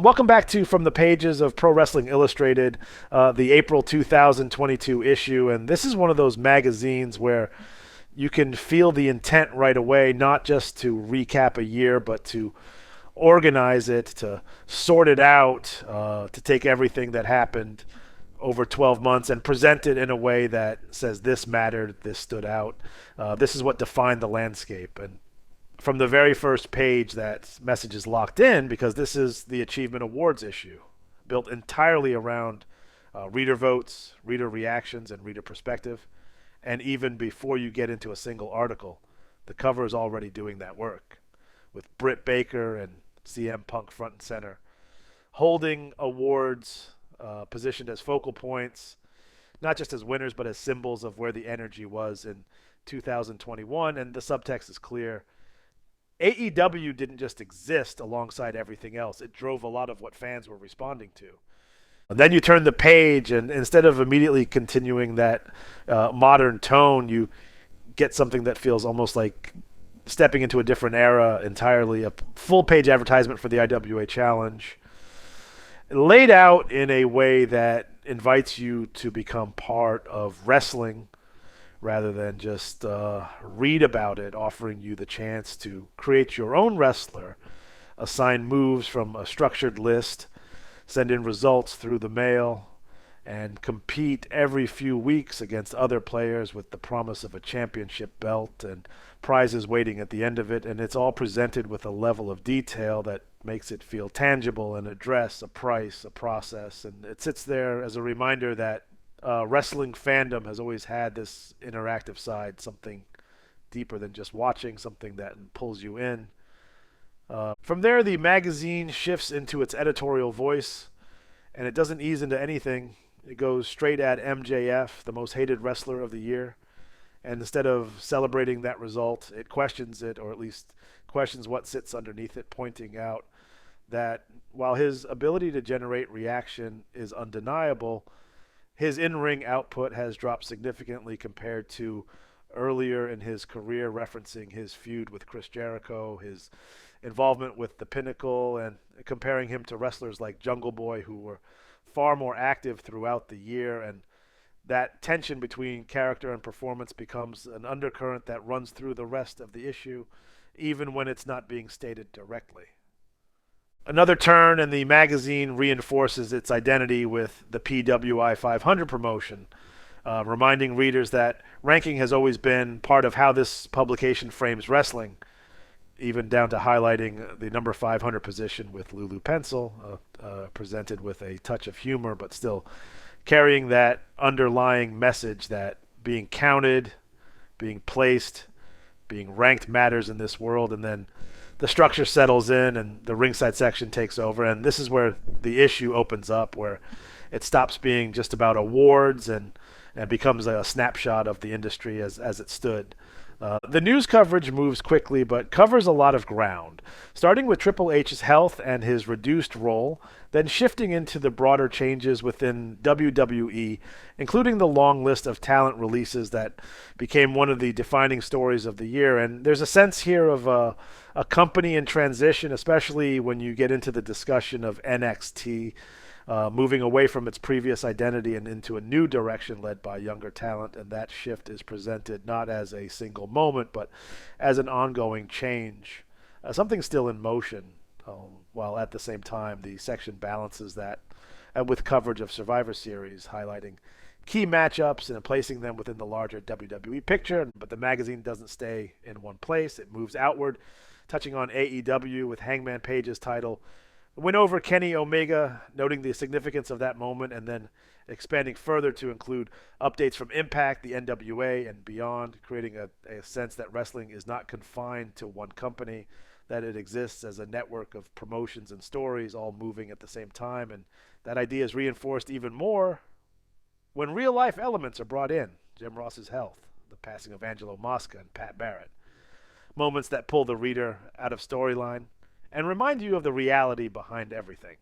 Welcome back to From the Pages of Pro Wrestling Illustrated, the April 2022 issue. And this is one of those magazines where you can feel the intent right away, not just to recap a year, but to organize it, to sort it out, to take everything that happened over 12 months and present it in a way that says this mattered, this stood out. This is what defined the landscape. And from the very first page, that message is locked in because this is the Achievement Awards issue, built entirely around reader votes, reader reactions, and reader perspective. And even before you get into a single article, the cover is already doing that work, with Britt Baker and CM Punk front and center, holding awards positioned as focal points, not just as winners, but as symbols of where the energy was in 2021. And the subtext is clear. AEW didn't just exist alongside everything else. It drove a lot of what fans were responding to. And then you turn the page, and instead of immediately continuing that modern tone, you get something that feels almost like stepping into a different era entirely. A full-page advertisement for the IWA Challenge, laid out in a way that invites you to become part of wrestling rather than just read about it, offering you the chance to create your own wrestler, assign moves from a structured list, send in results through the mail, and compete every few weeks against other players with the promise of a championship belt and prizes waiting at the end of it. And it's all presented with a level of detail that makes it feel tangible, an address, a price, a process. And it sits there as a reminder that wrestling fandom has always had this interactive side, something deeper than just watching, something that pulls you in. From there, the magazine shifts into its editorial voice, and it doesn't ease into anything. It goes straight at MJF, the most hated wrestler of the year. And instead of celebrating that result, it questions it, or at least questions what sits underneath it, pointing out that while his ability to generate reaction is undeniable, his in-ring output has dropped significantly compared to earlier in his career, referencing his feud with Chris Jericho, his involvement with the Pinnacle, and comparing him to wrestlers like Jungle Boy, who were far more active throughout the year. And that tension between character and performance becomes an undercurrent that runs through the rest of the issue, even when it's not being stated directly. Another turn, and the magazine reinforces its identity with the PWI 500 promotion, reminding readers that ranking has always been part of how this publication frames wrestling, even down to highlighting the number 500 position with Lulu Pencil, presented with a touch of humor, but still carrying that underlying message that being counted, being placed, being ranked matters in this world. And then the structure settles in and the ringside section takes over, and this is where the issue opens up, where it stops being just about awards and becomes a snapshot of the industry as it stood. The news coverage moves quickly but covers a lot of ground, starting with Triple H's health and his reduced role, then shifting into the broader changes within WWE, including the long list of talent releases that became one of the defining stories of the year. And there's a sense here of a company in transition, especially when you get into the discussion of NXT. Moving away from its previous identity and into a new direction led by younger talent. And that shift is presented not as a single moment, but as an ongoing change, something still in motion, while at the same time the section balances that with coverage of Survivor Series, highlighting key matchups and placing them within the larger WWE picture. But the magazine doesn't stay in one place. It moves outward, touching on AEW with Hangman Page's title win over Kenny Omega, noting the significance of that moment, and then expanding further to include updates from Impact, the NWA, and beyond, creating a sense that wrestling is not confined to one company, that it exists as a network of promotions and stories all moving at the same time. And that idea is reinforced even more when real-life elements are brought in. Jim Ross's health, the passing of Angelo Mosca and Pat Barrett. Moments that pull the reader out of storyline and remind you of the reality behind everything.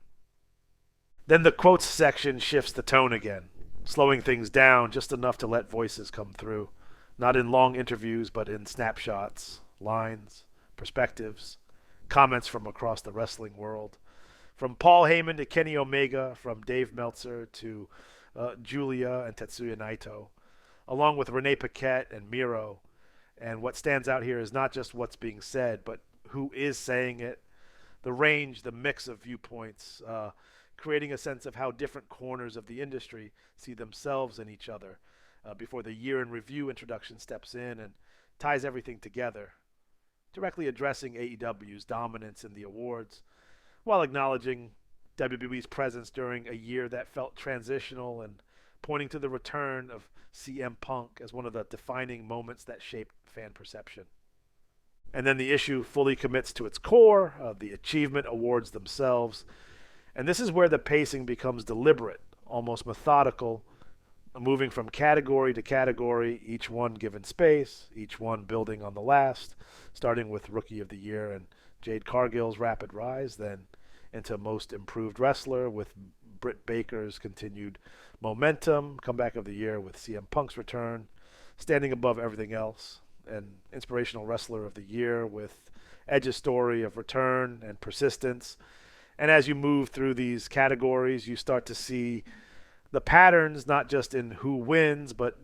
Then the quotes section shifts the tone again, slowing things down just enough to let voices come through, not in long interviews, but in snapshots, lines, perspectives, comments from across the wrestling world, From Paul Heyman to Kenny Omega, from Dave Meltzer to Julia and Tetsuya Naito, along with Renee Paquette and Miro. And what stands out here is not just what's being said, but who is saying it, the range, the mix of viewpoints, creating a sense of how different corners of the industry see themselves in each other before the year in review introduction steps in and ties everything together, directly addressing AEW's dominance in the awards while acknowledging WWE's presence during a year that felt transitional and pointing to the return of CM Punk as one of the defining moments that shaped fan perception. And then the issue fully commits to its core, the achievement awards themselves. And this is where the pacing becomes deliberate, almost methodical, moving from category to category, each one given space, each one building on the last, starting with Rookie of the Year and Jade Cargill's rapid rise, then into Most Improved Wrestler with Britt Baker's continued momentum, Comeback of the Year with CM Punk's return, standing above everything else, and Inspirational Wrestler of the Year with Edge's story of return and persistence. And as you move through these categories, you start to see the patterns, not just in who wins, but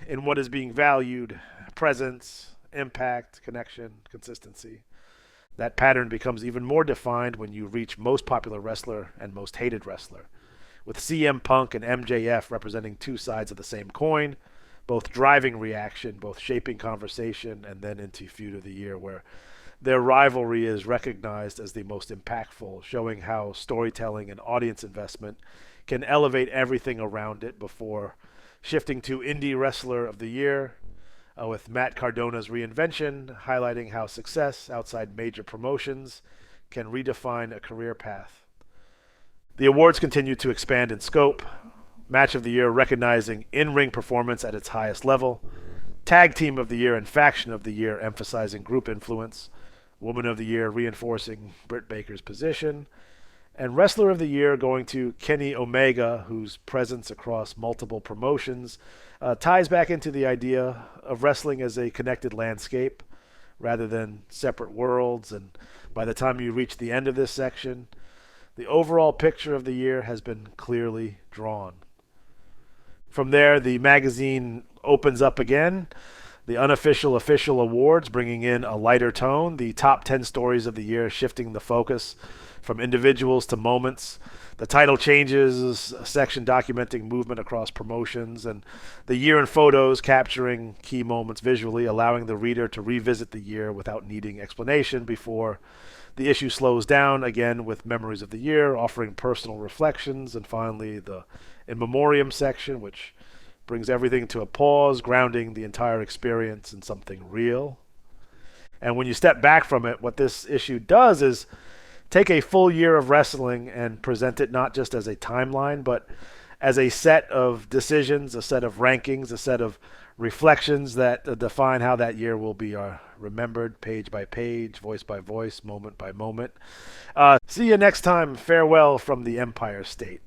in what is being valued: presence, impact, connection, consistency. That pattern becomes even more defined when you reach Most Popular Wrestler and Most Hated Wrestler, with CM Punk and MJF representing two sides of the same coin, both driving reaction, both shaping conversation, and then into Feud of the Year, where their rivalry is recognized as the most impactful, showing how storytelling and audience investment can elevate everything around it before shifting to Indie Wrestler of the Year, with Matt Cardona's reinvention, highlighting how success outside major promotions can redefine a career path. The awards continue to expand in scope. Match of the Year recognizing in-ring performance at its highest level. Tag Team of the Year and Faction of the Year emphasizing group influence. Woman of the Year reinforcing Britt Baker's position. And Wrestler of the Year going to Kenny Omega, whose presence across multiple promotions ties back into the idea of wrestling as a connected landscape rather than separate worlds. And by the time you reach the end of this section, the overall picture of the year has been clearly drawn. From there, the magazine opens up again. The unofficial official awards bringing in a lighter tone. The top 10 stories of the year shifting the focus from individuals to moments. The title changes, a section documenting movement across promotions, and the year in photos capturing key moments visually, allowing the reader to revisit the year without needing explanation before the issue slows down again with memories of the year, offering personal reflections, and finally the in memoriam section, which brings everything to a pause, grounding the entire experience in something real. And when you step back from it, what this issue does is take a full year of wrestling and present it not just as a timeline, but as a set of decisions, a set of rankings, a set of reflections that define how that year will be remembered page by page, voice by voice, moment by moment. See you next time. Farewell from the Empire State.